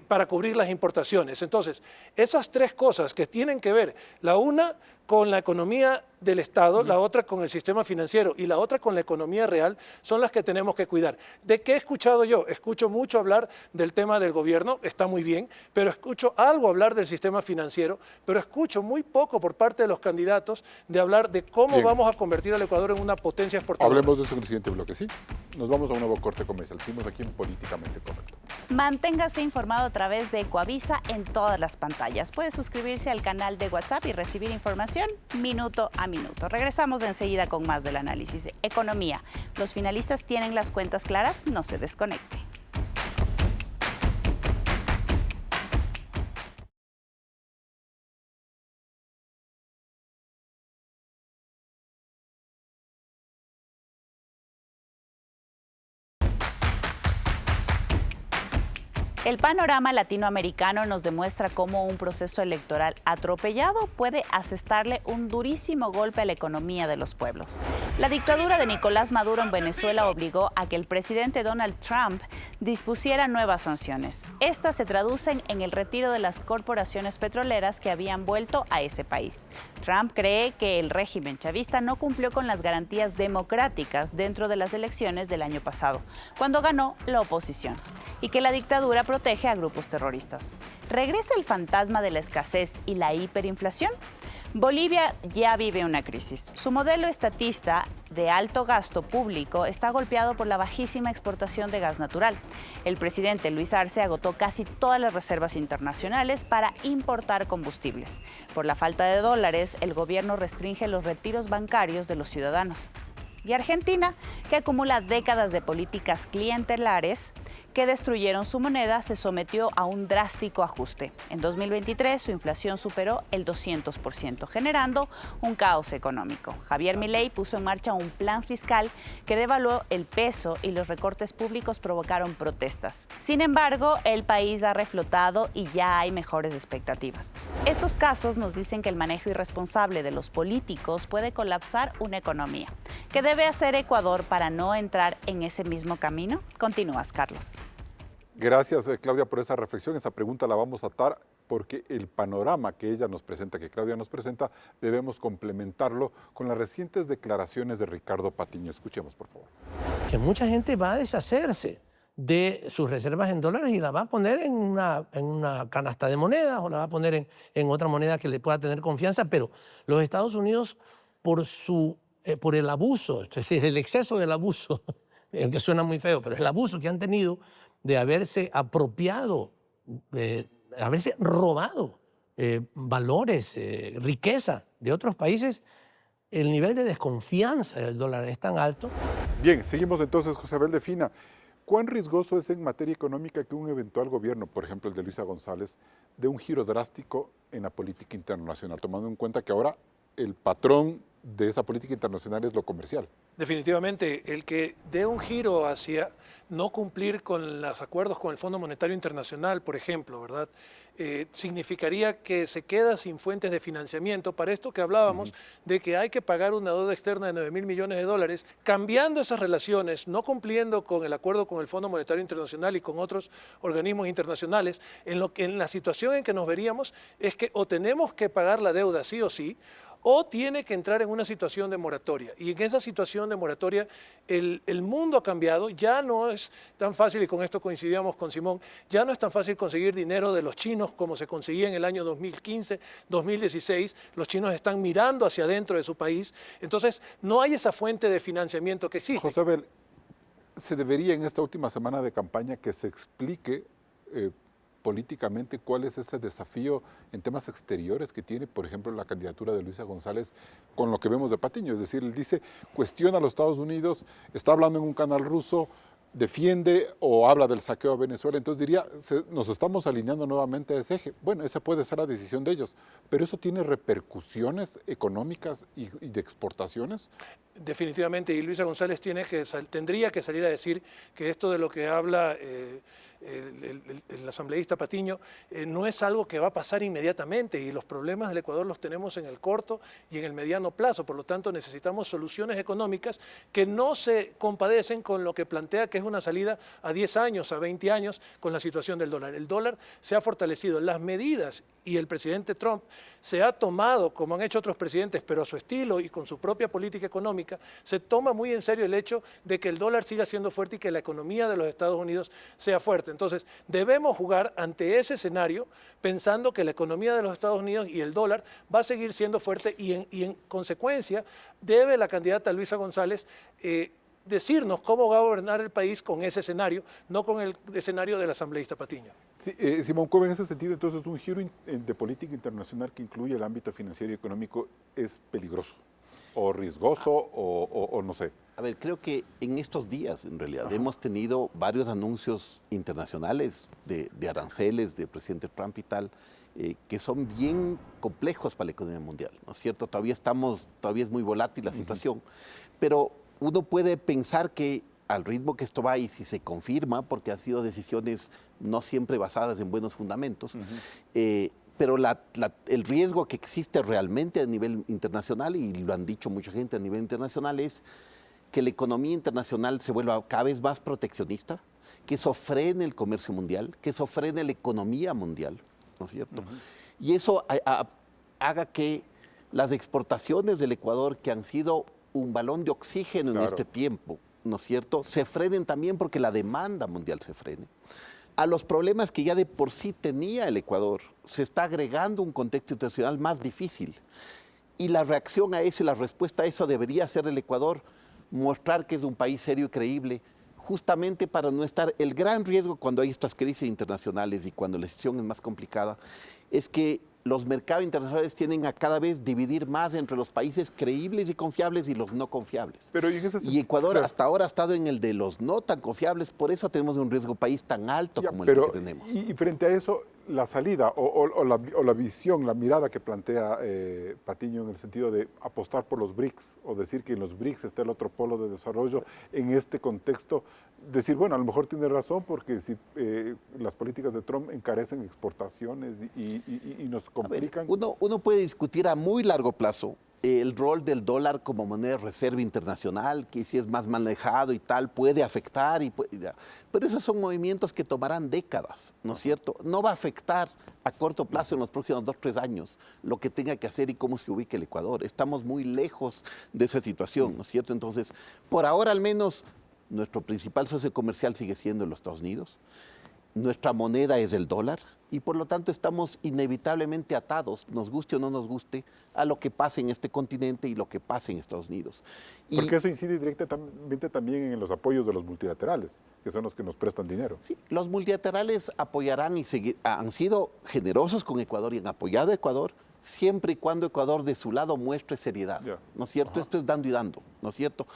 para cubrir las importaciones. Entonces, esas tres cosas que tienen que ver, la una con la economía del Estado, la otra con el sistema financiero y la otra con la economía real, son las que tenemos que cuidar. ¿De qué he escuchado yo? Escucho mucho hablar del tema del gobierno, está muy bien, pero escucho algo hablar del sistema financiero, pero escucho muy poco por parte de los candidatos de hablar de cómo vamos a convertir al Ecuador en una potencia exportadora. Hablemos de eso en el siguiente bloque, ¿sí? Nos vamos a un nuevo corte comercial. Seguimos aquí en Políticamente Correcto. Manténgase informado a través de Ecoavisa en todas las pantallas. Puede suscribirse al canal de WhatsApp y recibir información minuto a minuto. Regresamos enseguida con más del análisis de economía. ¿Los finalistas tienen las cuentas claras? No se desconecte. El panorama latinoamericano nos demuestra cómo un proceso electoral atropellado puede asestarle un durísimo golpe a la economía de los pueblos. La dictadura de Nicolás Maduro en Venezuela obligó a que el presidente Donald Trump dispusiera nuevas sanciones. Estas se traducen en el retiro de las corporaciones petroleras que habían vuelto a ese país. Trump cree que el régimen chavista no cumplió con las garantías democráticas dentro de las elecciones del año pasado, cuando ganó la oposición, y que la dictadura protege a grupos terroristas. ¿Regresa el fantasma de la escasez y la hiperinflación? Bolivia ya vive una crisis. Su modelo estatista de alto gasto público está golpeado por la bajísima exportación de gas natural. El presidente Luis Arce agotó casi todas las reservas internacionales para importar combustibles. Por la falta de dólares, el gobierno restringe los retiros bancarios de los ciudadanos. Y Argentina, que acumula décadas de políticas clientelares que destruyeron su moneda, se sometió a un drástico ajuste. En 2023, su inflación superó el 200%, generando un caos económico. Javier Milei puso en marcha un plan fiscal que devaluó el peso y los recortes públicos provocaron protestas. Sin embargo, el país ha reflotado y ya hay mejores expectativas. Estos casos nos dicen que el manejo irresponsable de los políticos puede colapsar una economía. ¿Qué debe hacer Ecuador para no entrar en ese mismo camino? Continúas, Carlos. Gracias, Claudia, por esa reflexión. Esa pregunta la vamos a atar porque el panorama que ella nos presenta, que Claudia nos presenta, debemos complementarlo con las recientes declaraciones de Ricardo Patiño. Escuchemos, por favor. Que mucha gente va a deshacerse de sus reservas en dólares y la va a poner en una canasta de monedas o la va a poner en otra moneda que le pueda tener confianza, pero los Estados Unidos, por el abuso, es decir, el exceso del abuso, que suena muy feo, pero el abuso que han tenido de haberse apropiado, haberse robado valores, riqueza de otros países, el nivel de desconfianza del dólar es tan alto. Bien, seguimos entonces, José Abel de Fina. ¿Cuán riesgoso es en materia económica que un eventual gobierno, por ejemplo el de Luisa González, dé un giro drástico en la política internacional, tomando en cuenta que ahora el patrón de esa política internacional es lo comercial? Definitivamente, el que dé un giro hacia no cumplir con los acuerdos con el Fondo Monetario Internacional, por ejemplo, ¿verdad? Significaría que se queda sin fuentes de financiamiento para esto que hablábamos de que hay que pagar una deuda externa de 9.000 millones de dólares, cambiando esas relaciones, no cumpliendo con el acuerdo con el Fondo Monetario Internacional y con otros organismos internacionales, en la situación en que nos veríamos es que o tenemos que pagar la deuda sí o sí, o tiene que entrar en una situación de moratoria. Y en esa situación de moratoria el mundo ha cambiado, ya no es tan fácil, y con esto coincidíamos con Simón, ya no es tan fácil conseguir dinero de los chinos como se conseguía en el año 2015, 2016. Los chinos están mirando hacia adentro de su país, entonces no hay esa fuente de financiamiento que existe. José Abel, se debería en esta última semana de campaña que se explique políticamente cuál es ese desafío en temas exteriores que tiene, por ejemplo, la candidatura de Luisa González con lo que vemos de Patiño. Es decir, él dice, cuestiona a los Estados Unidos, está hablando en un canal ruso, defiende o habla del saqueo a Venezuela. Entonces diría, nos estamos alineando nuevamente a ese eje. Bueno, esa puede ser la decisión de ellos, pero ¿eso tiene repercusiones económicas y de exportaciones? Definitivamente, y Luisa González tendría que salir a decir que esto de lo que habla el asambleísta Patiño, no es algo que va a pasar inmediatamente y los problemas del Ecuador los tenemos en el corto y en el mediano plazo. Por lo tanto, necesitamos soluciones económicas que no se compadecen con lo que plantea que es una salida a 10 años, a 20 años con la situación del dólar. El dólar se ha fortalecido. Las medidas y el presidente Trump se ha tomado, como han hecho otros presidentes, pero a su estilo y con su propia política económica, se toma muy en serio el hecho de que el dólar siga siendo fuerte y que la economía de los Estados Unidos sea fuerte. Entonces, debemos jugar ante ese escenario pensando que la economía de los Estados Unidos y el dólar va a seguir siendo fuerte y en consecuencia debe la candidata Luisa González decirnos cómo va a gobernar el país con ese escenario, no con el escenario del asambleísta Patiño. Sí, Simón Cove, en ese sentido, entonces, un giro de política internacional que incluye el ámbito financiero y económico es peligroso, o riesgoso, o no sé. A ver, creo que en estos días, en realidad, hemos tenido varios anuncios internacionales de aranceles del presidente Trump y tal, que son bien complejos para la economía mundial, ¿no es cierto? Todavía es muy volátil la situación, pero uno puede pensar que al ritmo que esto va y si se confirma, porque han sido decisiones no siempre basadas en buenos fundamentos, pero el riesgo que existe realmente a nivel internacional, y lo han dicho mucha gente a nivel internacional, es que la economía internacional se vuelva cada vez más proteccionista, que eso frene el comercio mundial, que eso frene la economía mundial, ¿no es cierto? Y eso haga que las exportaciones del Ecuador, que han sido un balón de oxígeno en este tiempo, ¿no es cierto?, se frenen también porque la demanda mundial se frene. A los problemas que ya de por sí tenía el Ecuador, se está agregando un contexto internacional más difícil. Y la reacción a eso y la respuesta a eso debería ser el Ecuador mostrar que es un país serio y creíble, justamente para no estar... El gran riesgo cuando hay estas crisis internacionales y cuando la situación es más complicada, es que los mercados internacionales tienden a cada vez dividir más entre los países creíbles y confiables y los no confiables. Pero y Ecuador hasta ahora ha estado en el de los no tan confiables, por eso tenemos un riesgo país tan alto como el que tenemos. Y frente a eso, la salida o la visión, la mirada que plantea Patiño en el sentido de apostar por los BRICS o decir que en los BRICS está el otro polo de desarrollo en este contexto, decir, bueno, a lo mejor tiene razón porque si las políticas de Trump encarecen exportaciones y nos complican. Ver, uno puede discutir a muy largo plazo el rol del dólar como moneda de reserva internacional, que si es más manejado y tal, puede afectar. Pero esos son movimientos que tomarán décadas, ¿no es cierto? No va a afectar a corto plazo en los próximos 2 o 3 años lo que tenga que hacer y cómo se ubique el Ecuador. Estamos muy lejos de esa situación, ¿no es cierto? Entonces, por ahora al menos, nuestro principal socio comercial sigue siendo los Estados Unidos. Nuestra moneda es el dólar y por lo tanto estamos inevitablemente atados, nos guste o no nos guste, a lo que pase en este continente y lo que pase en Estados Unidos. Porque eso incide directamente también en los apoyos de los multilaterales, que son los que nos prestan dinero. Sí, los multilaterales apoyarán y han sido generosos con Ecuador y han apoyado a Ecuador siempre y cuando Ecuador de su lado muestre seriedad, ¿no es cierto? Esto es dando y dando, ¿no es cierto?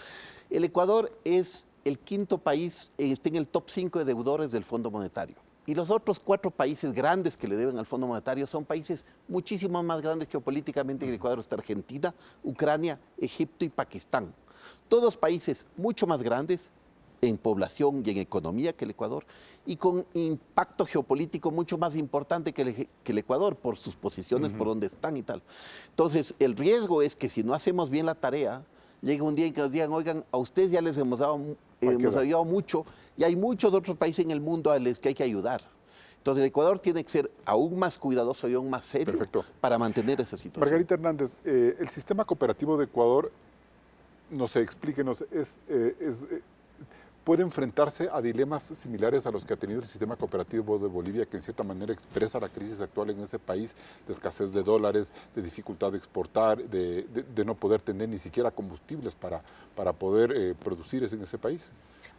El Ecuador es el 5º país, está en el top 5 de deudores del Fondo Monetario. Y los otros 4 países grandes que le deben al Fondo Monetario son países muchísimo más grandes geopolíticamente que el Ecuador. Está Argentina, Ucrania, Egipto y Pakistán. Todos países mucho más grandes en población y en economía que el Ecuador y con impacto geopolítico mucho más importante que el Ecuador por sus posiciones, por donde están y tal. Entonces, el riesgo es que si no hacemos bien la tarea, llega un día en que nos digan, oigan, a ustedes ya les hemos ayudado mucho y hay muchos otros países en el mundo a los que hay que ayudar. Entonces, el Ecuador tiene que ser aún más cuidadoso y aún más serio para mantener esa situación. Margarita Hernández, el sistema cooperativo de Ecuador, no sé, explíquenos, ¿puede enfrentarse a dilemas similares a los que ha tenido el sistema cooperativo de Bolivia, que en cierta manera expresa la crisis actual en ese país, de escasez de dólares, de dificultad de exportar, de no poder tener ni siquiera combustibles para poder producir en ese país?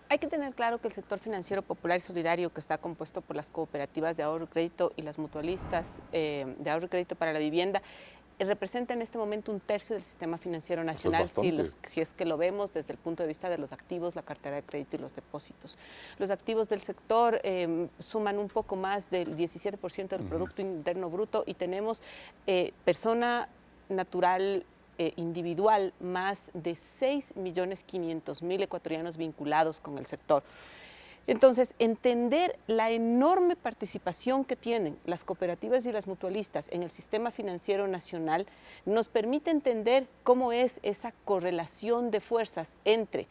Hay que tener claro que el sector financiero popular y solidario, que está compuesto por las cooperativas de ahorro y crédito y las mutualistas de ahorro y crédito para la vivienda, representa en este momento 1/3 del sistema financiero nacional, si es que lo vemos desde el punto de vista de los activos, la cartera de crédito y los depósitos. Los activos del sector suman un poco más del 17% del Producto Interno Bruto y tenemos persona natural individual más de 6.500.000 ecuatorianos vinculados con el sector. Entonces, entender la enorme participación que tienen las cooperativas y las mutualistas en el sistema financiero nacional nos permite entender cómo es esa correlación de fuerzas entre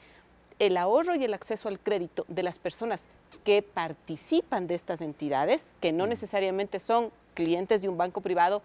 el ahorro y el acceso al crédito de las personas que participan de estas entidades, que no necesariamente son clientes de un banco privado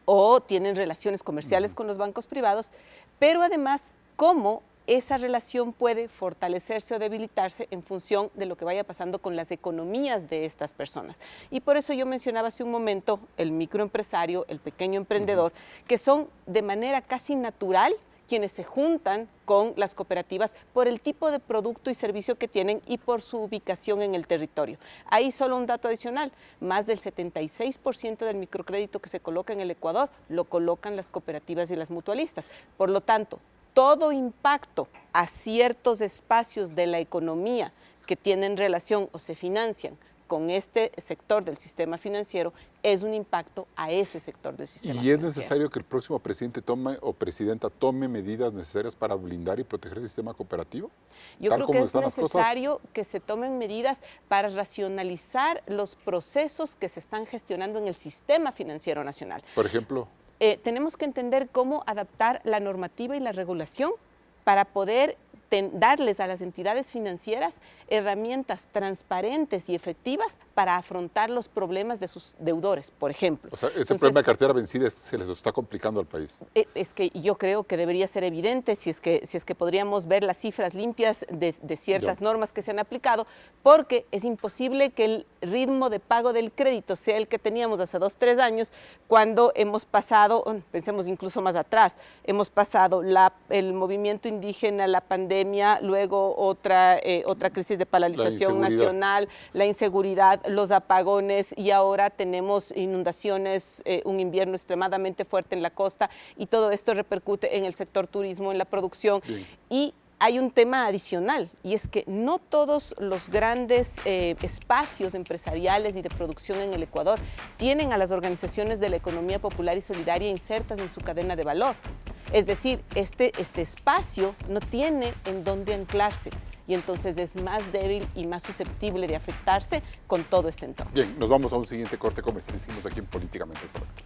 o tienen relaciones comerciales con los bancos privados, pero además cómo esa relación puede fortalecerse o debilitarse en función de lo que vaya pasando con las economías de estas personas. Y por eso yo mencionaba hace un momento el microempresario, el pequeño emprendedor, que son de manera casi natural quienes se juntan con las cooperativas por el tipo de producto y servicio que tienen y por su ubicación en el territorio. Ahí solo un dato adicional, más del 76% del microcrédito que se coloca en el Ecuador lo colocan las cooperativas y las mutualistas. Por lo tanto, todo impacto a ciertos espacios de la economía que tienen relación o se financian con este sector del sistema financiero es un impacto a ese sector del sistema financiero. ¿Y es necesario que el próximo presidente tome o presidenta tome medidas necesarias para blindar y proteger el sistema cooperativo? Yo creo que es necesario que se tomen medidas para racionalizar los procesos que se están gestionando en el sistema financiero nacional. Por ejemplo, tenemos que entender cómo adaptar la normativa y la regulación para poder darles a las entidades financieras herramientas transparentes y efectivas para afrontar los problemas de sus deudores, por ejemplo. O sea, ese problema de cartera vencida se les está complicando al país. Es que yo creo que debería ser evidente si es que podríamos ver las cifras limpias de ciertas normas que se han aplicado, porque es imposible que el ritmo de pago del crédito sea el que teníamos hace 2 o 3 años, cuando hemos pasado, pensemos incluso más atrás, hemos pasado el movimiento indígena, la pandemia, luego otra crisis de paralización nacional, la inseguridad, los apagones y ahora tenemos inundaciones, un invierno extremadamente fuerte en la costa y todo esto repercute en el sector turismo, en la producción. Bien. Y hay un tema adicional y es que no todos los grandes espacios empresariales y de producción en el Ecuador tienen a las organizaciones de la economía popular y solidaria insertas en su cadena de valor. Es decir, este espacio no tiene en dónde anclarse y entonces es más débil y más susceptible de afectarse con todo este entorno. Bien, nos vamos a un siguiente corte comercial y seguimos aquí en Políticamente Correcto.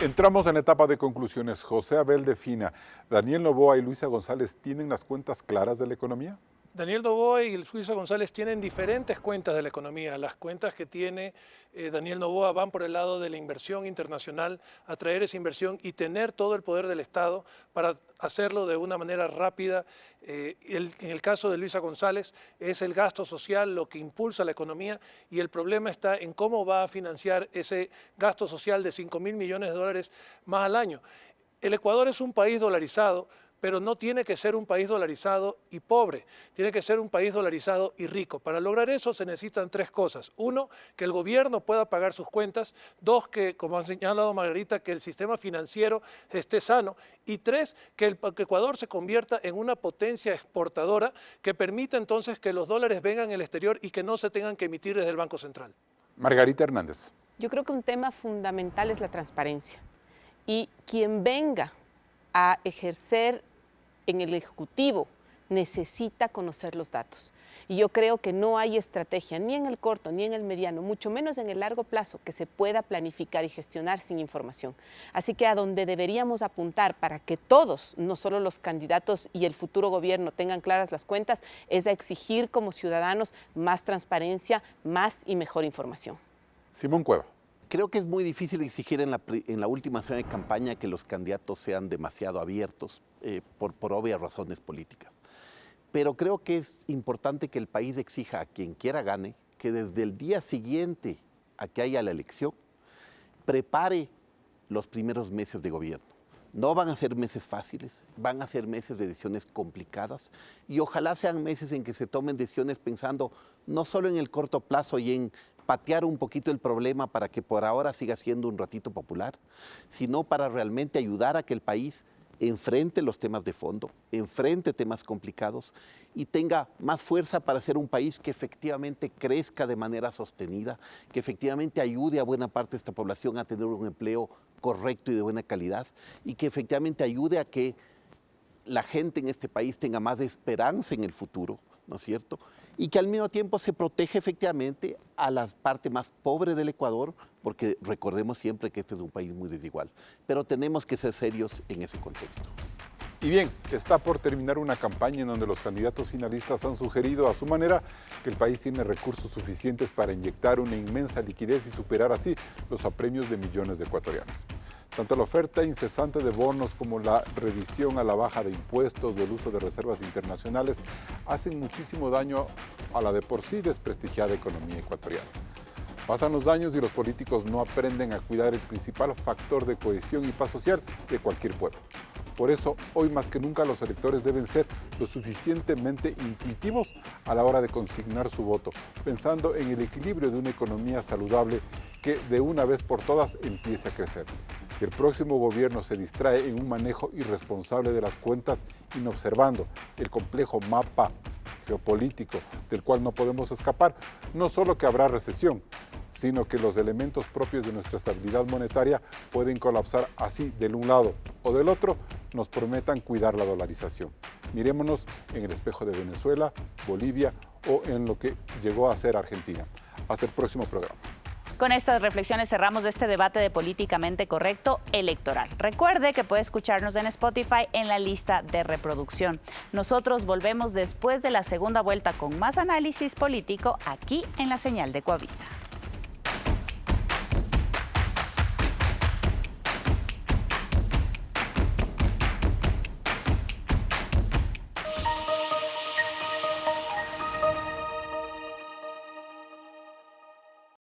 Entramos en la etapa de conclusiones. José Abel defina, ¿Daniel Noboa y Luisa González tienen las cuentas claras de la economía? Daniel Noboa y Luisa González tienen diferentes cuentas de la economía. Las cuentas que tiene Daniel Noboa van por el lado de la inversión internacional, atraer esa inversión y tener todo el poder del Estado para hacerlo de una manera rápida. En el caso de Luisa González es el gasto social lo que impulsa la economía y el problema está en cómo va a financiar ese gasto social de 5.000 millones de dólares más al año. El Ecuador es un país dolarizado, pero no tiene que ser un país dolarizado y pobre, tiene que ser un país dolarizado y rico. Para lograr eso se necesitan 3 cosas. 1, que el gobierno pueda pagar sus cuentas. 2, que, como ha señalado Margarita, que el sistema financiero esté sano. Y 3, que el Ecuador se convierta en una potencia exportadora que permita entonces que los dólares vengan del exterior y que no se tengan que emitir desde el Banco Central. Margarita Hernández. Yo creo que un tema fundamental es la transparencia. Y quien venga a ejercer en el Ejecutivo necesita conocer los datos. Y yo creo que no hay estrategia, ni en el corto, ni en el mediano, mucho menos en el largo plazo, que se pueda planificar y gestionar sin información. Así que a donde deberíamos apuntar para que todos, no solo los candidatos y el futuro gobierno tengan claras las cuentas, es a exigir como ciudadanos más transparencia, más y mejor información. Simón Cueva. Creo que es muy difícil exigir en la última semana de campaña que los candidatos sean demasiado abiertos por obvias razones políticas. Pero creo que es importante que el país exija a quien quiera gane que desde el día siguiente a que haya la elección prepare los primeros meses de gobierno. No van a ser meses fáciles, van a ser meses de decisiones complicadas y ojalá sean meses en que se tomen decisiones pensando no solo en el corto plazo y en patear un poquito el problema para que por ahora siga siendo un ratito popular, sino para realmente ayudar a que el país enfrente los temas de fondo, enfrente temas complicados y tenga más fuerza para ser un país que efectivamente crezca de manera sostenida, que efectivamente ayude a buena parte de esta población a tener un empleo correcto y de buena calidad y que efectivamente ayude a que la gente en este país tenga más esperanza en el futuro, ¿no es cierto? Y que al mismo tiempo se protege efectivamente a la parte más pobre del Ecuador, porque recordemos siempre que este es un país muy desigual. Pero tenemos que ser serios en ese contexto. Y bien, está por terminar una campaña en donde los candidatos finalistas han sugerido a su manera que el país tiene recursos suficientes para inyectar una inmensa liquidez y superar así los apremios de millones de ecuatorianos. Tanto la oferta incesante de bonos como la revisión a la baja de impuestos o el uso de reservas internacionales hacen muchísimo daño a la de por sí desprestigiada economía ecuatoriana. Pasan los años y los políticos no aprenden a cuidar el principal factor de cohesión y paz social de cualquier pueblo. Por eso, hoy más que nunca los electores deben ser lo suficientemente intuitivos a la hora de consignar su voto, pensando en el equilibrio de una economía saludable que de una vez por todas empiece a crecer. Si el próximo gobierno se distrae en un manejo irresponsable de las cuentas, inobservando el complejo mapa geopolítico del cual no podemos escapar, no solo que habrá recesión, sino que los elementos propios de nuestra estabilidad monetaria pueden colapsar así del un lado o del otro, nos prometan cuidar la dolarización. Mirémonos en el espejo de Venezuela, Bolivia o en lo que llegó a ser Argentina. Hasta el próximo programa. Con estas reflexiones cerramos este debate de Políticamente Correcto electoral. Recuerde que puede escucharnos en Spotify en la lista de reproducción. Nosotros volvemos después de la segunda vuelta con más análisis político aquí en la señal de Coavisa.